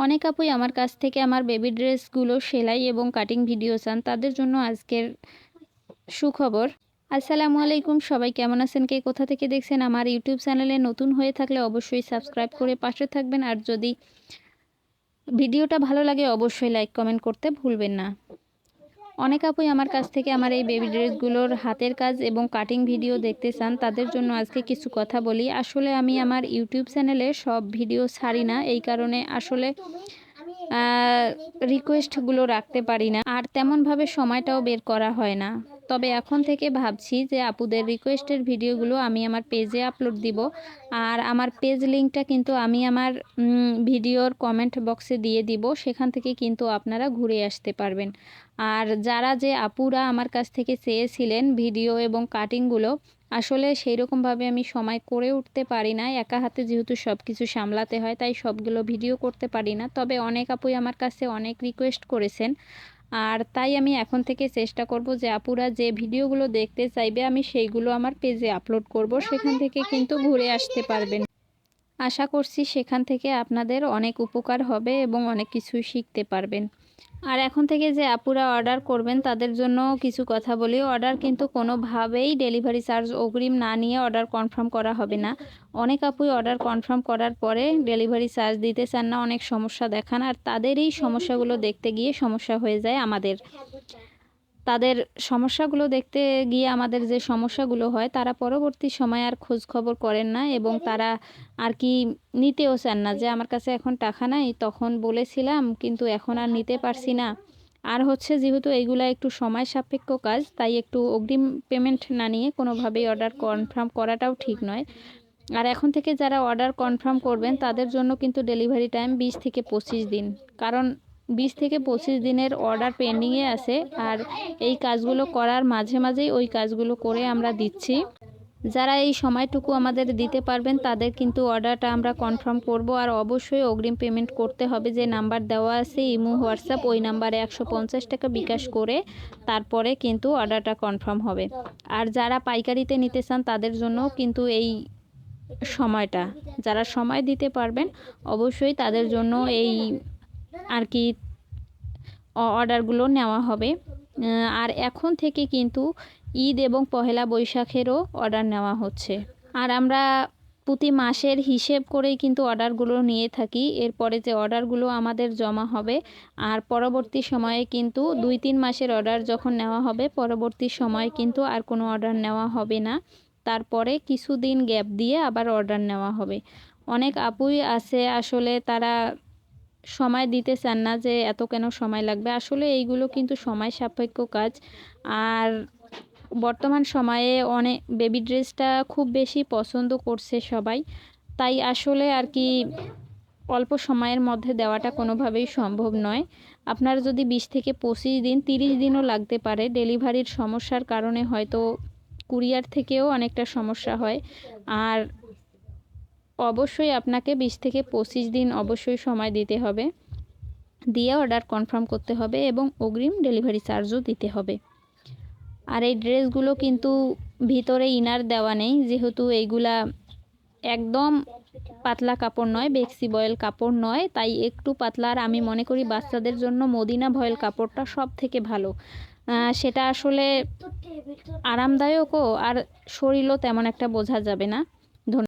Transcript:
অনেক আপুই আমার কাছ থেকে আমার বেবি ড্রেসগুলো সেলাই এবং কাটিং ভিডিও চান, তাদের জন্য আজকের সুখবর। আসসালামু আলাইকুম, সবাই কেমন আছেন? কে কোথা থেকে দেখছেন? আমার ইউটিউব চ্যানেলে নতুন হয়ে থাকলে অবশ্যই সাবস্ক্রাইব করে পাশে থাকবেন, আর যদি ভিডিওটা ভালো লাগে অবশ্যই লাইক কমেন্ট করতে ভুলবেন না। অনেক আপুই আমার কাছ থেকে আমার এই বেবি ড্রেসগুলোর হাতের কাজ এবং কাটিং ভিডিও দেখতে চান, তাদের জন্য আজকে কিছু কথা বলি। আসলে আমি আমার ইউটিউব চ্যানেলে সব ভিডিও ছাড়ি না, এই কারণে আসলে রিকোয়েস্টগুলো রাখতে পারি না, আর তেমনভাবে সময়টাও বের করা হয় না। তবে এখন থেকে ভাবছি যে আপুদের রিকোয়েস্টের ভিডিওগুলো আমি আমার পেজে আপলোড দিব, আর আমার পেজ লিঙ্কটা কিন্তু আমি আমার ভিডিওর কমেন্ট বক্সে দিয়ে দিব, সেখান থেকে কিন্তু আপনারা ঘুরে আসতে পারবেন। আর যারা যে আপুরা আমার কাছ থেকে চেয়েছিলেন ভিডিও এবং কাটিংগুলো, আসলে সেই রকমভাবে আমি সময় করে উঠতে পারি না, একা হাতে যেহেতু সব কিছু সামলাতে হয়, তাই সবগুলো ভিডিও করতে পারি না। তবে অনেক আপুই আমার কাছে অনেক রিকোয়েস্ট করেছেন, আর তাই আমি এখন থেকে চেষ্টা করব যে আপুরা যে ভিডিওগুলো দেখতে চাইবে আমি সেইগুলো আমার পেজে আপলোড করব, সেখান থেকে কিন্তু ঘুরে আসতে পারবেন। আশা করছি সেখান থেকে আপনাদের অনেক উপকার হবে এবং অনেক কিছুই শিখতে পারবেন। আর এখন থেকে যে আপুরা অর্ডার করবেন তাদের জন্য কিছু কথা বলি। অর্ডার কিন্তু কোনোভাবেই ডেলিভারি চার্জ অগ্রিম না নিয়ে অর্ডার কনফার্ম করা হবে না। অনেক আপুই অর্ডার কনফার্ম করার পরে ডেলিভারি চার্জ দিতে চান না, অনেক সমস্যা দেখান, আর তাদেরই সমস্যাগুলো দেখতে গিয়ে সমস্যা হয়ে যায় আমাদের। তাদের সমস্যাগুলো দেখতে গিয়ে আমাদের যে সমস্যাগুলো হয়, তারা পরবর্তী সময় আর খোঁজ খবর করেন না, এবং তারা আর কি নিতেও চান না, যে আমার কাছে এখন টাকা নাই, তখন বলেছিলাম কিন্তু এখন আর নিতে পারছি না। আর হচ্ছে যেহেতু এইগুলা একটু সময় সাপেক্ষ কাজ, তাই একটু অগ্রিম পেমেন্ট না নিয়ে কোনোভাবেই অর্ডার কনফার্ম করাটাও ঠিক নয়। আর এখন থেকে যারা অর্ডার কনফার্ম করবেন তাদের জন্য কিন্তু ডেলিভারি টাইম 20 থেকে 25 দিন, কারণ 20 থেকে 25 দিনের অর্ডার পেন্ডিংয়ে আছে, আর এই কাজগুলো করার মাঝে মাঝেই ওই কাজগুলো করে আমরা দিচ্ছি। যারা এই সময়টুকু আমাদের দিতে পারবেন তাদের কিন্তু অর্ডারটা আমরা কনফার্ম করব, আর অবশ্যই অগ্রিম পেমেন্ট করতে হবে। যে নাম্বার দেওয়া আছে ইমো হোয়াটসঅ্যাপ, ওই নাম্বারে 150 টাকা বিকাশ করে তারপরে কিন্তু অর্ডারটা কনফার্ম হবে। আর যারা পাইকারিতে নিতে চান তাদের জন্য কিন্তু এই সময়টা, যারা সময় দিতে পারবেন অবশ্যই তাদের জন্য এই আর কি অর্ডারগুলো নেওয়া হবে। আর এখন থেকে কিন্তু ঈদ এবং পহেলা বৈশাখেরও অর্ডার নেওয়া হচ্ছে, আর আমরা প্রতি মাসের হিসেব করেই কিন্তু অর্ডারগুলো নিয়ে থাকি। এরপরে যে অর্ডারগুলো আমাদের জমা হবে, আর পরবর্তী সময়ে কিন্তু 2-3 মাসের অর্ডার যখন নেওয়া হবে, পরবর্তী সময়ে কিন্তু আর কোনো অর্ডার নেওয়া হবে না, তারপরে কিছুদিন গ্যাপ দিয়ে আবার অর্ডার নেওয়া হবে। অনেক আপুই আছে আসলে তারা সময় দিতে চান না, যে এত কেন সময় লাগবে। আসলে এইগুলো কিন্তু সময় সাপেক্ষ কাজ, আর বর্তমান সময়ে অনেক বেবি ড্রেসটা খুব বেশি পছন্দ করছে সবাই, তাই আসলে আর কি অল্প সময়ের মধ্যে দেওয়াটা কোনোভাবেই সম্ভব নয়। আপনার যদি 20 থেকে 25 দিন 30 দিনও লাগতে পারে, ডেলিভারির সমস্যার কারণে হয়তো কুরিয়ার থেকেও অনেকটা সমস্যা হয়। আর অবশ্যই আপনাকে 20 থেকে 25 দিন অবশ্যই সময় দিতে হবে, দিয়ে অর্ডার কনফার্ম করতে হবে এবং অগ্রিম ডেলিভারি চার্জও দিতে হবে। আর এই ড্রেসগুলো কিন্তু ভিতরে ইনার দেওয়া নেই, যেহেতু এইগুলা একদম পাতলা কাপড় নয়, বেক্সি বয়েল কাপড় নয়, তাই একটু পাতলা। আর আমি মনে করি বাচ্চাদের জন্য মদিনা ভয়েল কাপড়টা সব থেকে ভালো। সেটা আসলে আরামদায়কও, আর শরীরও তেমন একটা বোঝা যাবে না।